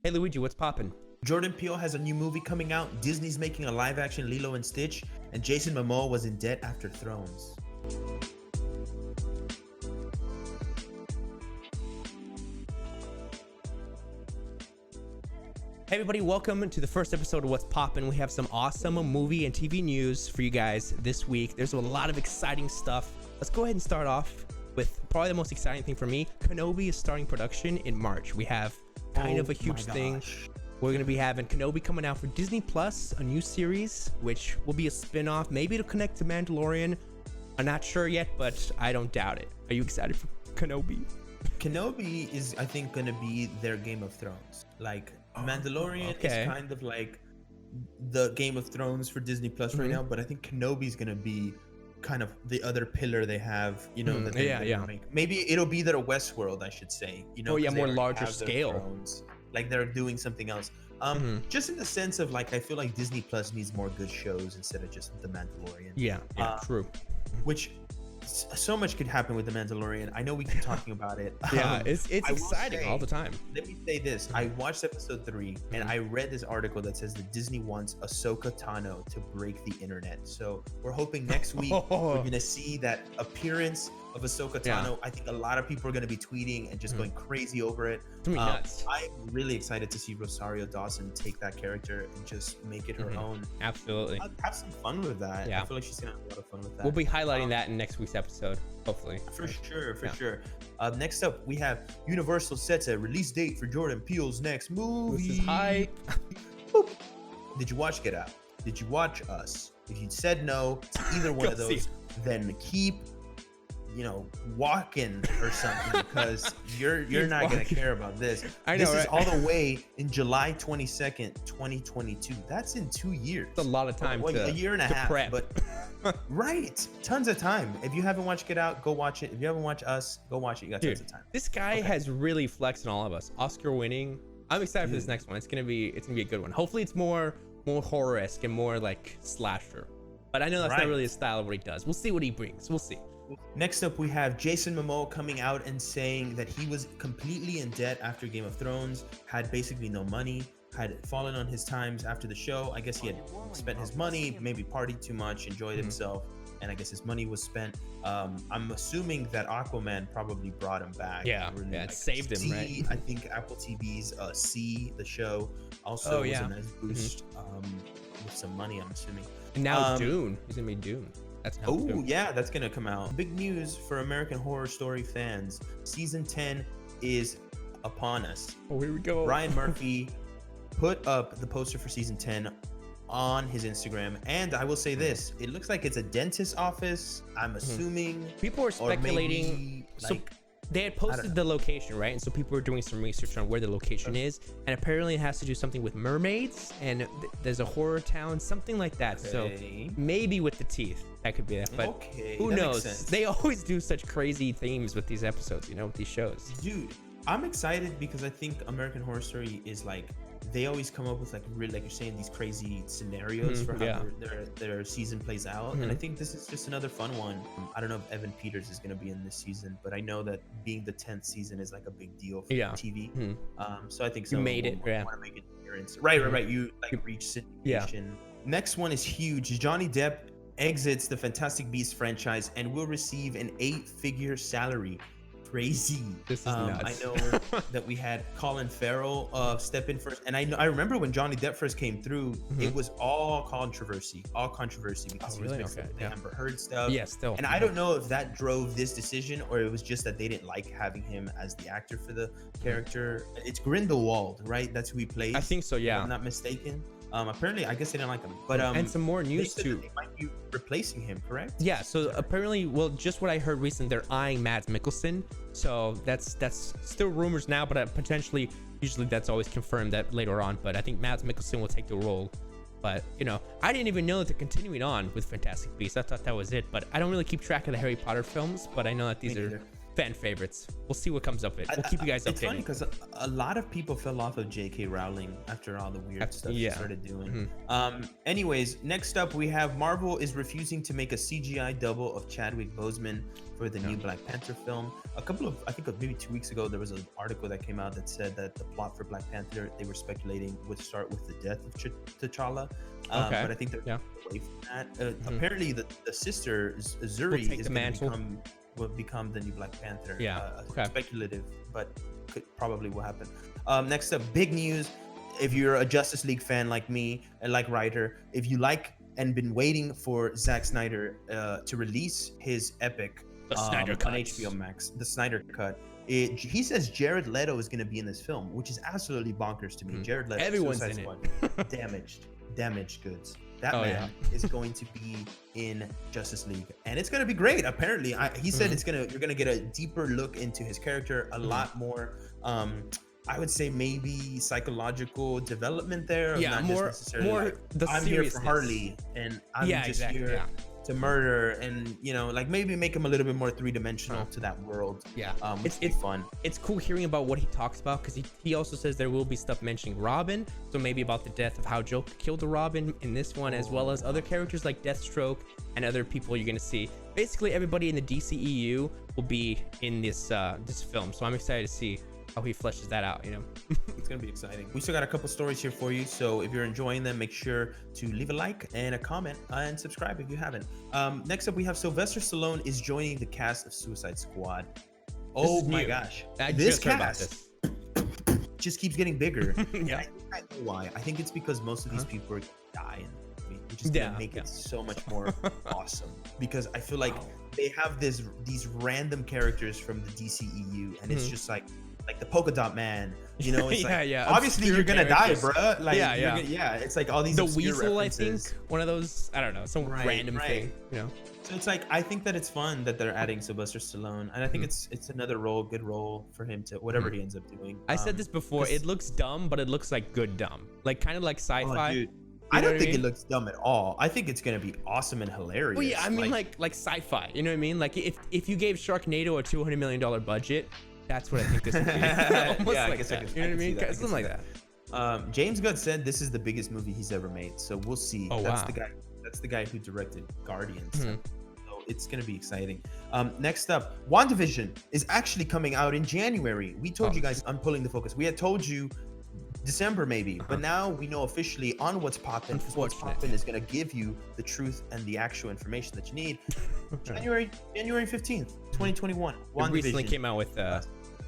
Hey Luigi, what's poppin'? Jordan Peele has a new movie coming out. Disney's making a live-action Lilo and Stitch, and Jason Momoa was in debt after Thrones. Hey everybody, welcome to the first episode of What's Poppin'. We have some awesome movie and TV news for you guys this week. There's a lot of exciting stuff. Let's go ahead and start off with probably the most exciting thing for me. Kenobi is starting production in March. We have kind of a huge thing. We're going to be having Kenobi coming out for Disney Plus, a new series, which will be a spin-off. Maybe it'll connect to Mandalorian. I'm not sure yet, but I don't doubt it. Are you excited for Kenobi? Kenobi is, I think, going to be their Game of Thrones. Like, Mandalorian is kind of like the Game of Thrones for Disney Plus right now, but I think Kenobi is going to be kind of the other pillar they have, you know, that they make. Maybe it'll be their Westworld, I should say, you know. More larger scale. Thrones, like they're doing something else. Just in the sense of like, I feel like Disney Plus needs more good shows instead of just The Mandalorian. Yeah, true. Which so much could happen with The Mandalorian. I know we keep talking about it. Yeah, it's exciting all the time. Let me say this. I watched episode 3 and I read this article that says that Disney wants Ahsoka Tano to break the internet. So we're hoping next week we're going to see that appearance of Ahsoka Tano. I think a lot of people are going to be tweeting and just going crazy over it. Nuts. I'm really excited to see Rosario Dawson take that character and just make it her own. Absolutely. Have some fun with that. Yeah. I feel like she's going to have a lot of fun with that. We'll be highlighting that in next week's episode, hopefully. For sure. Next up, we have Universal sets a release date for Jordan Peele's next movie. This is hype. Did you watch Get Out? Did you watch Us? If you said no to either one of those, then keep, walking or something, because you're not gonna care about this. I know, this is right? all the way in July 22nd, 2022. That's in 2 years. It's a lot of time. A year and a half. Prep. But right, tons of time. If you haven't watched Get Out, go watch it. If you haven't watched Us, go watch it. You got tons of time. This guy has really flexed on all of us. Oscar winning. I'm excited for this next one. It's gonna be a good one. Hopefully, it's more horror-esque and more like slasher. But I know that's not really a style of what he does. We'll see what he brings. We'll see. Next up, we have Jason Momoa coming out and saying that he was completely in debt after Game of Thrones, had basically no money, had fallen on his times after the show. I guess he had spent his money, maybe partied too much, enjoyed himself, and I guess his money was spent. I'm assuming that Aquaman probably brought him back. It saved him, right? I think Apple TV's See, the show, also was a nice boost with some money, I'm assuming. And now Dune. He's gonna be Dune. That's that's gonna come out. Big news for American Horror Story fans. Season 10 is upon us. Oh, here we go. Ryan Murphy put up the poster for season 10 on his Instagram, and I will say this: it looks like it's a dentist's office. I'm assuming people are speculating. They had posted the location, right? And so people were doing some research on where the location is, and apparently it has to do something with mermaids, and there's a horror town, something like that. So maybe with the teeth, that could be that. But who knows? They always do such crazy themes with these episodes, with these shows. Dude, I'm excited because I think American Horror Story is like, they always come up with like really, like you're saying, these crazy scenarios for how their season plays out. And I think this is just another fun one. I don't know if Evan Peters is going to be in this season, but I know that being the 10th season is like a big deal for TV. So I think you made it. Want to make an appearance. Right. You like reach syndication. Next one is huge. Johnny Depp exits the Fantastic Beasts franchise and will receive an 8-figure salary. Crazy. This is nuts. I know that we had Colin Farrell step in first, and I remember when Johnny Depp first came through, it was all controversy because he was mixed up with the Amber Heard stuff. And I don't know if that drove this decision or it was just that they didn't like having him as the actor for the character. It's Grindelwald, right? That's who he plays. I think so. Yeah, if I'm not mistaken. Apparently, I guess they didn't like him. But and some more news too. They might be replacing him, correct? Yeah. So apparently, just what I heard recently, they're eyeing Mads Mikkelsen. So that's still rumors now, but potentially, usually that's always confirmed that later on. But I think Mads Mikkelsen will take the role. But I didn't even know that they're continuing on with Fantastic Beasts. I thought that was it. But I don't really keep track of the Harry Potter films. But I know that these are fan favorites. We'll see what comes of it. We'll keep you guys updated. It's funny because a lot of people fell off of J.K. Rowling after all the weird stuff she started doing. Anyways, next up we have Marvel is refusing to make a CGI double of Chadwick Boseman for the new Black Panther film. I think maybe 2 weeks ago, there was an article that came out that said that the plot for Black Panther, they were speculating, would start with the death of T'Challa. But I think they're away from that. Apparently, the sister Zuri will become the new Black Panther. Speculative, but probably will happen. Next up, big news. If you're a Justice League fan like me and like Ryder, if you like and been waiting for Zack Snyder to release his epic Snyder on HBO Max, the Snyder Cut, he says Jared Leto is going to be in this film, which is absolutely bonkers to me. Jared Leto, everyone's in it. damaged goods. That man is going to be in Justice League, and it's going to be great. Apparently, he said you're going to get a deeper look into his character, a lot more. I would say maybe psychological development there. Not more the I'm here for Harley, and I'm just here to murder, and maybe make him a little bit more three-dimensional to that world. It's fun. It's cool hearing about what he talks about, because he also says there will be stuff mentioning Robin, so maybe about the death of how Joker killed the Robin in this one, as well as other characters like Deathstroke and other people you're gonna see. Basically everybody in the DCEU will be in this film, so I'm excited to see how he fleshes that out. It's gonna be exciting. We still got a couple stories here for you, so if you're enjoying them, make sure to leave a like and a comment and subscribe if you haven't. Next up, we have Sylvester Stallone is joining the cast of Suicide Squad. Oh my gosh, this cast just keeps getting bigger. I know why. I think it's because most of these people are dying, which is gonna make it so much more awesome, because I feel like they have these random characters from the DCEU, and it's just like the polka dot man, it's obviously you're gonna die, bruh. It's like all these the weasel references. I think one of those, I don't know, some random thing, So it's like, I think that it's fun that they're adding Sylvester Stallone, and I think it's another good role for him to whatever he ends up doing. I said this before, it looks dumb, but it looks like good dumb, like kind of like sci-fi. Oh, dude. I don't think it looks dumb at all. I think it's gonna be awesome and hilarious. Well, I mean like sci-fi, you know what I mean? Like if you gave Sharknado a $200 million budget, that's what I think this would be. I guess that. You know what I mean? Something like that. James Gunn said this is the biggest movie he's ever made, so we'll see. That's the guy who directed Guardians. So it's gonna be exciting. Next up, WandaVision is actually coming out in January. We told you guys, I'm pulling the focus. We had told you December maybe, but now we know officially on What's Poppin'. What's Poppin' is going to give you the truth and the actual information that you need. January 15th, 2021. It recently came out with a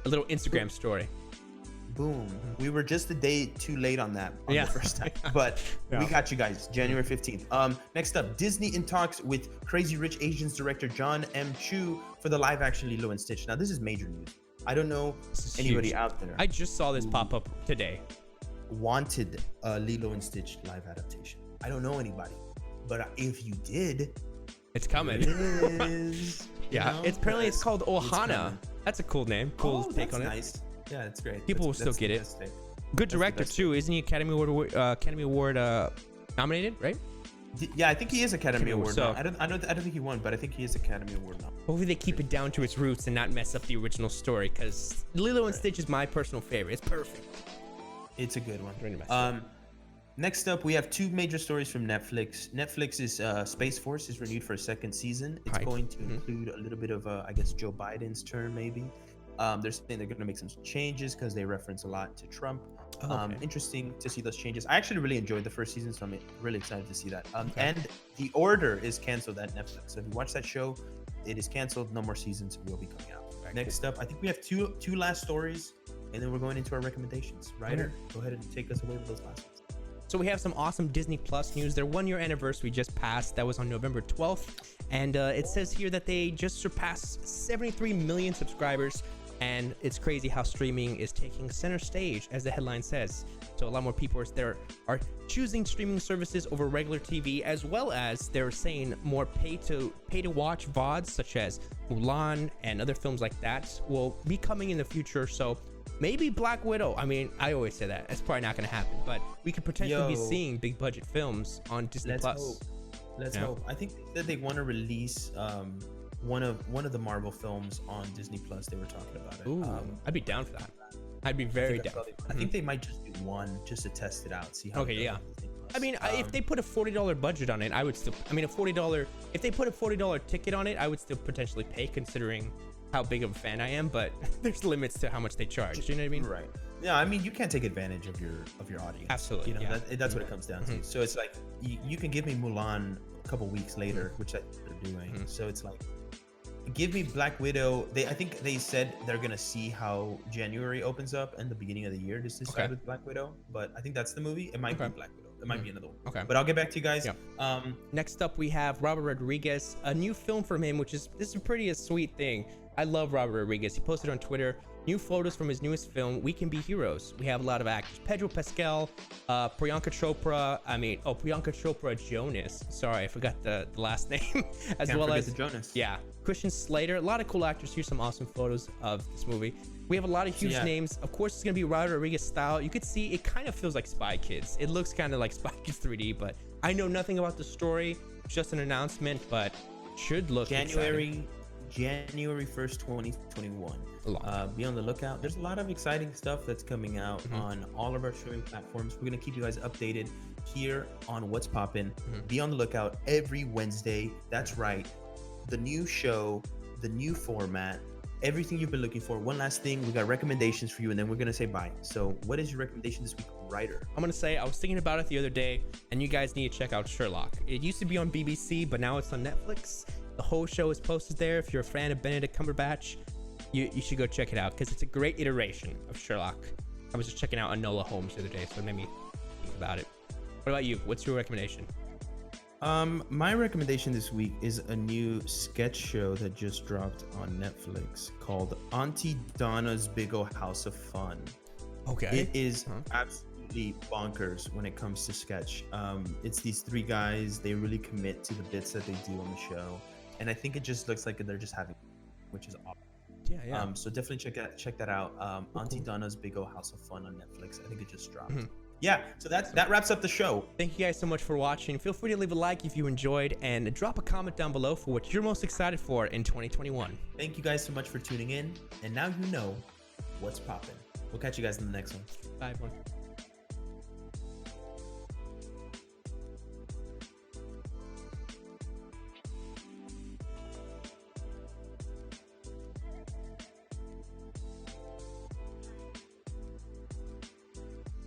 little Instagram story. Boom. We were just a day too late on that the first time, but we got you guys. January 15th. Next up, Disney in talks with Crazy Rich Asians director John M. Chu for the live action Lilo and Stitch. Now, this is major news. I don't know anybody out there. I just saw this pop up today. Wanted a Lilo and Stitch live adaptation. I don't know anybody, but if you did, it's coming. It is. It's apparently it's called Ohana. That's a cool name. Cool take on it. Nice. Yeah, that's great. People will still get it. Good director too, isn't he? Academy Award nominated, right? Yeah, I think he is Academy Award. So, I don't think he won, but I think he is Academy Award now. Hopefully they keep it down to its roots and not mess up the original story, because Lilo and Stitch is my personal favorite. It's perfect. It's a good one. Next up, we have two major stories from Netflix. Netflix's Space Force is renewed for a second season. It's going to include a little bit of, I guess, Joe Biden's term, maybe. They're saying they're going to make some changes because they reference a lot to Trump. Interesting to see those changes. I actually really enjoyed the first season, so I'm really excited to see that. And The Order is canceled at Netflix. So if you watch that show, it is canceled. No more seasons will be coming out. Next up, I think we have two last stories, and then we're going into our recommendations. Ryder, go ahead and take us away with those last ones. So we have some awesome Disney Plus news. Their 1 year anniversary just passed. That was on November 12th. And it says here that they just surpassed 73 million subscribers. And it's crazy how streaming is taking center stage, as the headline says. So a lot more people are choosing streaming services over regular TV, as well as they're saying more pay to watch VODs, such as Mulan and other films like that will be coming in the future. So maybe Black Widow. I mean, I always say that. It's probably not going to happen, but we could potentially be seeing big budget films on Disney Plus. Let's hope. I think that they want to release one of the Marvel films on Disney Plus. They were talking about it. Ooh, I'd be down for that. I'd be very down. I think they might just do one just to test it out, see how. Okay, yeah. I mean, if they put a $40 budget on it, I would still. I mean, if they put a $40 ticket on it, I would still potentially pay, considering how big of a fan I am. But there's limits to how much they charge. You know what I mean? Right. Yeah, I mean, you can't take advantage of your audience. Absolutely. You know, that's what it comes down to. So it's like you can give me Mulan a couple weeks later, which they're doing. So it's like, give me Black Widow. I think they said they're gonna see how January opens up and the beginning of the year just to start with Black Widow. But I think that's the movie. It might be Black Widow. It might be another one. Okay. But I'll get back to you guys. Yeah. Next up, we have Robert Rodriguez. A new film from him, this is pretty a sweet thing. I love Robert Rodriguez. He posted on Twitter new photos from his newest film, We Can Be Heroes. We have a lot of actors: Pedro Pascal, Priyanka Chopra Jonas. Sorry, I forgot the last name. Can't well as the Jonas. Yeah, Christian Slater. A lot of cool actors. Here's some awesome photos of this movie. We have a lot of huge names. Of course, it's gonna be Ryder Luiggi style. You could see it kind of feels like Spy Kids. It looks kind of like Spy Kids 3D, but I know nothing about the story. It's just an announcement, but it should look January 1st, 2021. Be on the lookout. There's a lot of exciting stuff that's coming out on all of our streaming platforms. We're gonna keep you guys updated here on What's Poppin'. Be on the lookout every Wednesday. That's right. The new show, the new format, everything you've been looking for. One last thing, we got recommendations for you, and then we're gonna say bye. So what is your recommendation this week, Ryder? I'm gonna say, I was thinking about it the other day, and you guys need to check out Sherlock. It used to be on BBC, but now it's on Netflix. The whole show is posted there. If you're a fan of Benedict Cumberbatch, you should go check it out, because it's a great iteration of Sherlock. I was just checking out Enola Holmes the other day, so it made me think about it. What about you? What's your recommendation? My recommendation this week is a new sketch show that just dropped on Netflix called Auntie Donna's Big Ol' House of Fun. Okay. It is absolutely bonkers when it comes to sketch. It's these three guys. They really commit to the bits that they do on the show, and I think it just looks like they're just having, which is awesome. Yeah. So definitely check that out. Auntie Donna's Big Ol' House of Fun on Netflix. I think it just dropped. Yeah, so that wraps up the show. Thank you guys so much for watching. Feel free to leave a like if you enjoyed, and drop a comment down below for what you're most excited for in 2021. Thank you guys so much for tuning in, and now you know what's poppin'. We'll catch you guys in the next one. Bye, everyone.